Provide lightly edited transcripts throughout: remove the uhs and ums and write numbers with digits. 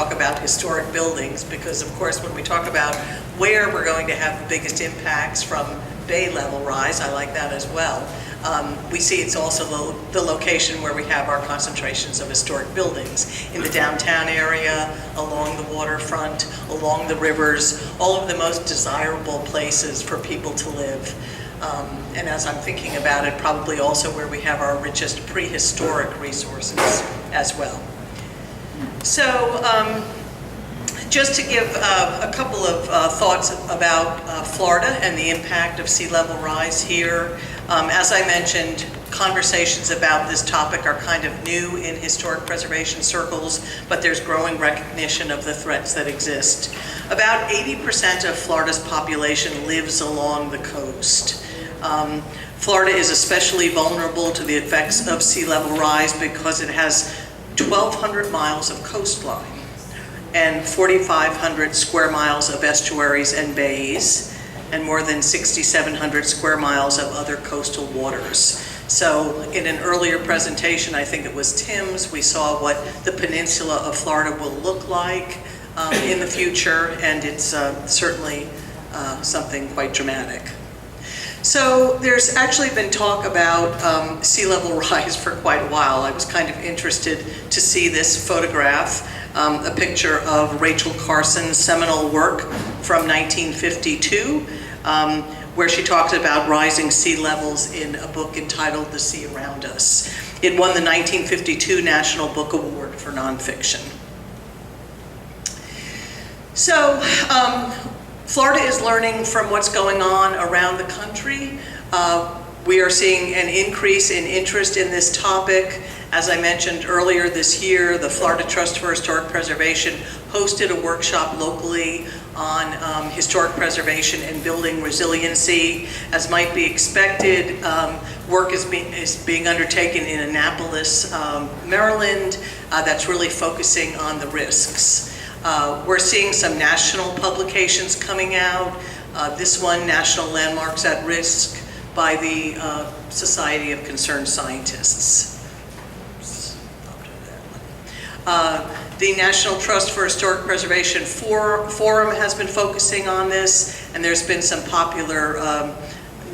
talk about historic buildings, because of course when we talk about where we're going to have the biggest impacts from bay level rise, I like that as well. We see it's also the location where we have our concentrations of historic buildings. In the downtown area, along the waterfront, along the rivers, all of the most desirable places for people to live. And as I'm thinking about it, probably also where we have our richest prehistoric resources as well. So just to give a couple of thoughts about Florida and the impact of sea level rise here. As I mentioned, conversations about this topic are kind of new in historic preservation circles, but there's growing recognition of the threats that exist. About 80% of Florida's population lives along the coast. Florida is especially vulnerable to the effects of sea level rise because it has 1,200 miles of coastline and 4,500 square miles of estuaries and bays, and more than 6,700 square miles of other coastal waters. So in an earlier presentation, I think it was Tim's, we saw what the peninsula of Florida will look like in the future, and it's certainly something quite dramatic. So there's actually been talk about sea level rise for quite a while. I was kind of interested to see this photograph, a picture of Rachel Carson's seminal work from 1952, where she talks about rising sea levels in a book entitled The Sea Around Us. It won the 1952 National Book Award for nonfiction. So, Florida is learning from what's going on around the country. We are seeing an increase in interest in this topic. As I mentioned earlier this year, the Florida Trust for Historic Preservation hosted a workshop locally on historic preservation and building resiliency. As might be expected, work is being undertaken in Annapolis, Maryland, that's really focusing on the risks. We're seeing some national publications coming out. This one, National Landmarks at Risk, by the Society of Concerned Scientists. The National Trust for Historic Preservation Forum has been focusing on this, and there's been some popular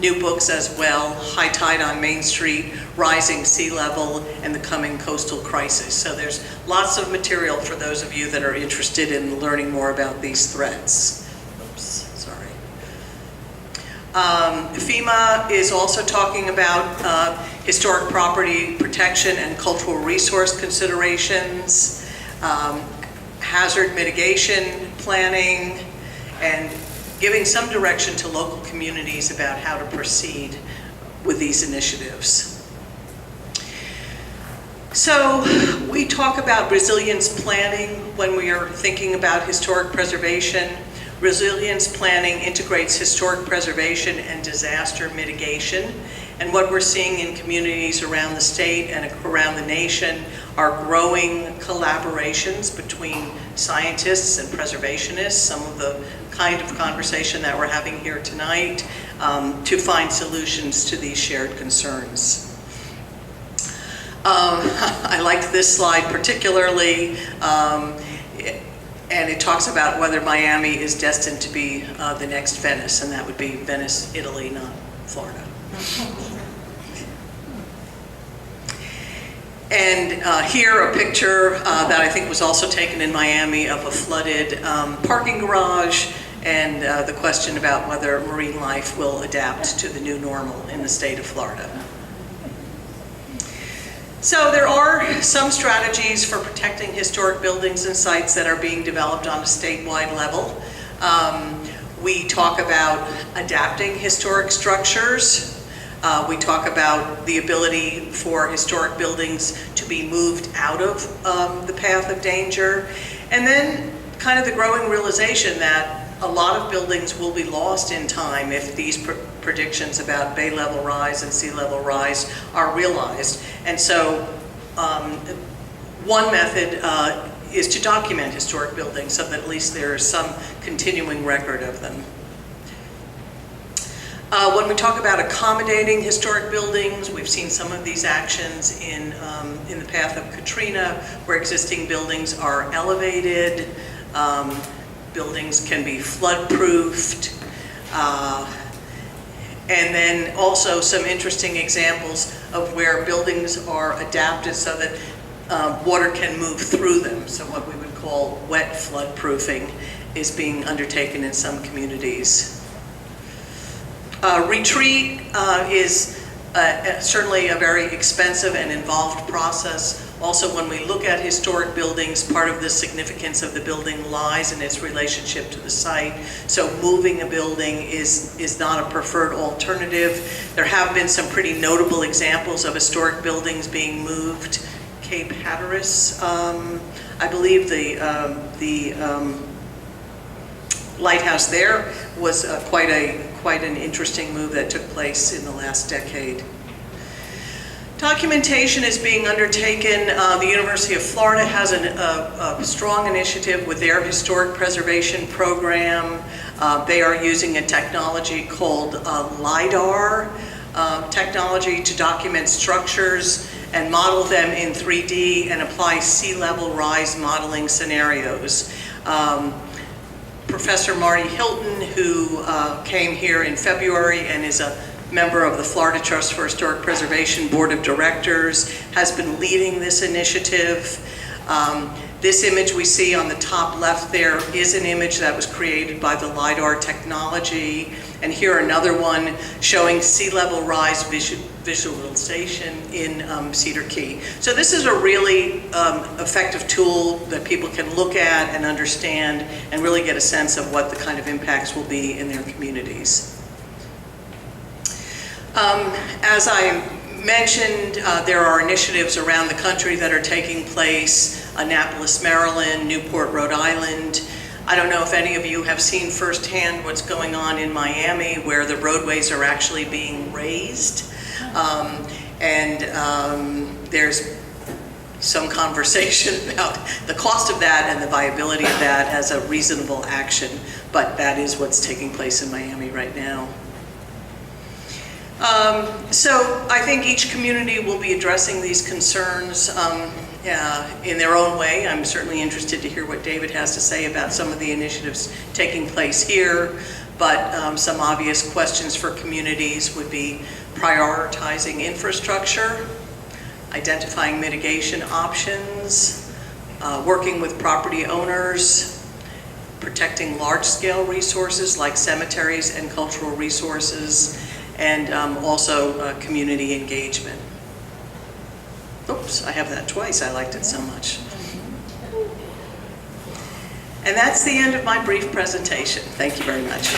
new books as well, High Tide on Main Street, Rising Sea Level, and the Coming Coastal Crisis. So there's lots of material for those of you that are interested in learning more about these threats. Oops, sorry. FEMA is also talking about historic property protection and cultural resource considerations, hazard mitigation planning, and giving some direction to local communities about how to proceed with these initiatives. So we talk about resilience planning when we are thinking about historic preservation. Resilience planning integrates historic preservation and disaster mitigation. And what we're seeing in communities around the state and around the nation are growing collaborations between scientists and preservationists, some of the kind of conversation that we're having here tonight, to find solutions to these shared concerns. I liked this slide particularly, and it talks about whether Miami is destined to be the next Venice, and that would be Venice, Italy, not Florida. And here a picture that I think was also taken in Miami of a flooded parking garage, and the question about whether marine life will adapt to the new normal in the state of Florida. So there are some strategies for protecting historic buildings and sites that are being developed on a statewide level. We talk about adapting historic structures. We talk about the ability for historic buildings to be moved out of the path of danger. And then kind of the growing realization that a lot of buildings will be lost in time if these predictions about bay level rise and sea level rise are realized. And so one method is to document historic buildings so that at least there is some continuing record of them. When we talk about accommodating historic buildings, we've seen some of these actions in the path of Katrina, where existing buildings are elevated, buildings can be flood-proofed, and then also some interesting examples of where buildings are adapted so that water can move through them. So what we would call wet flood proofing is being undertaken in some communities. Retreat is certainly a very expensive and involved process. Also, when we look at historic buildings, part of the significance of the building lies in its relationship to the site. So moving a building is not a preferred alternative. There have been some pretty notable examples of historic buildings being moved. Cape Hatteras, I believe the lighthouse there was quite an interesting move that took place in the last decade. Documentation is being undertaken. The University of Florida has a strong initiative with their historic preservation program. They are using a technology called LIDAR technology to document structures and model them in 3D and apply sea level rise modeling scenarios. Professor Marty Hilton, who came here in February and is a member of the Florida Trust for Historic Preservation Board of Directors, has been leading this initiative. This image we see on the top left there is an image that was created by the LIDAR technology. And here another one showing sea level rise visualization in Cedar Key. So this is a really effective tool that people can look at and understand and really get a sense of what the kind of impacts will be in their communities. As I mentioned, there are initiatives around the country that are taking place. Annapolis, Maryland, Newport, Rhode Island. I don't know if any of you have seen firsthand what's going on in Miami, where the roadways are actually being raised. There's some conversation about the cost of that and the viability of that as a reasonable action, but that is what's taking place in Miami right now. So I think each community will be addressing these concerns in their own way. I'm certainly interested to hear what David has to say about some of the initiatives taking place here, but some obvious questions for communities would be prioritizing infrastructure, identifying mitigation options, working with property owners, protecting large-scale resources like cemeteries and cultural resources, and also community engagement. Oops, I have that twice. I liked it so much. And that's the end of my brief presentation. Thank you very much.